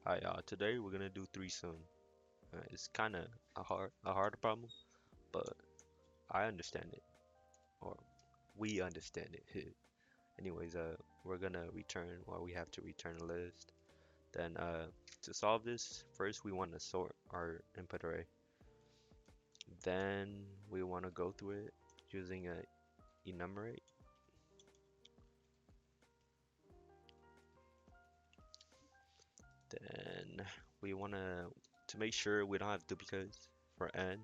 Hi, today we're gonna do threesome. It's kind of a hard problem, but I understand it, or we understand it. Anyways, we're gonna return, or we have to return a list. Then, to solve this, first we want to sort our input array. Then we want to go through it using a enumerate. Then we want to make sure we don't have duplicates for n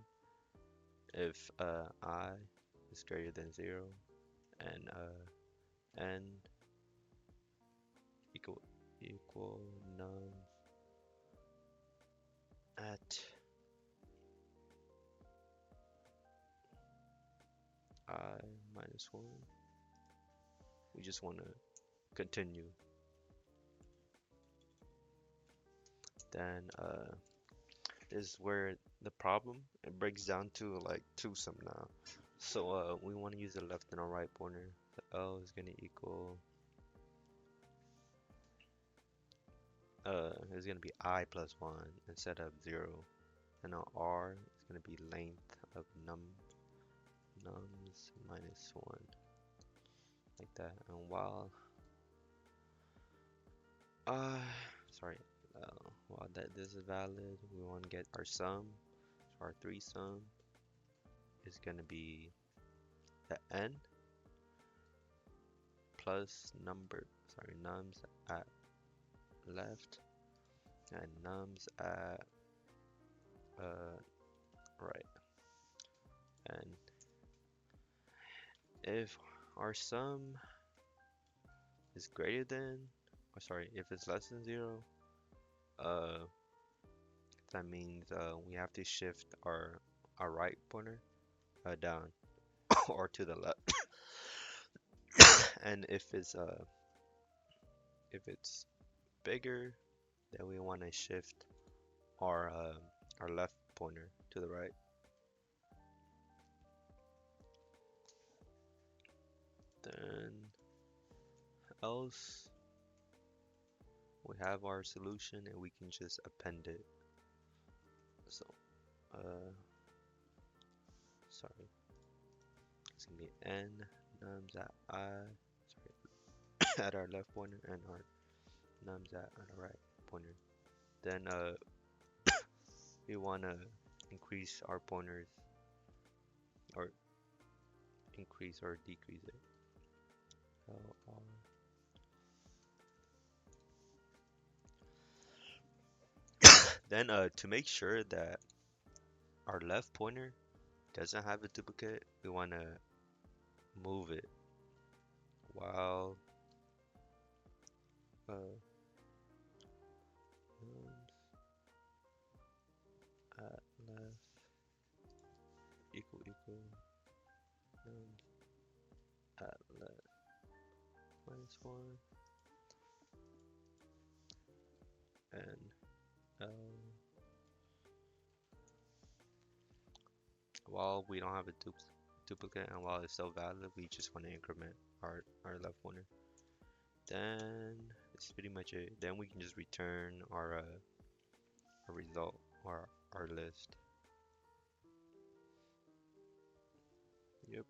if I is greater than 0 and n equal none at I minus 1. We just want to continue. Then this is where the problem it breaks down to like twosome now. So we want to use the left and a right pointer. The L is going to equal is going to be I plus 1 instead of 0. And now R is going to be length of nums minus 1, like that. And while uh sorry, while that this is valid, we want to get our sum. So our threesome is going to be the n plus nums at left and nums at right. And if our sum is greater than, or sorry, if it's less than 0, uh, that means we have to shift our right pointer down or to the left. And if it's bigger, then we want to shift our left pointer to the right. Then else we have our solution and we can just append it. So sorry, it's gonna be n nums at I, sorry, at our left pointer and our nums at our right pointer. Then we wanna increase our pointers or increase or decrease it. LR. Then to make sure that our left pointer doesn't have a duplicate, we wanna move it while nums at left equal nums at left minus 1 and while we don't have a duplicate and while it's still valid, we just want to increment our left pointer. Then it's pretty much it. Then we can just return our result or our list. Yep.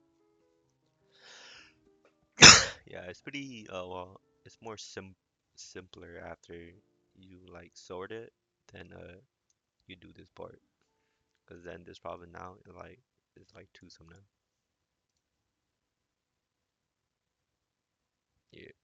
Yeah, it's pretty well, it's more simpler after you like sort it, then you do this part. Because then this problem now is like twosome now. Yeah.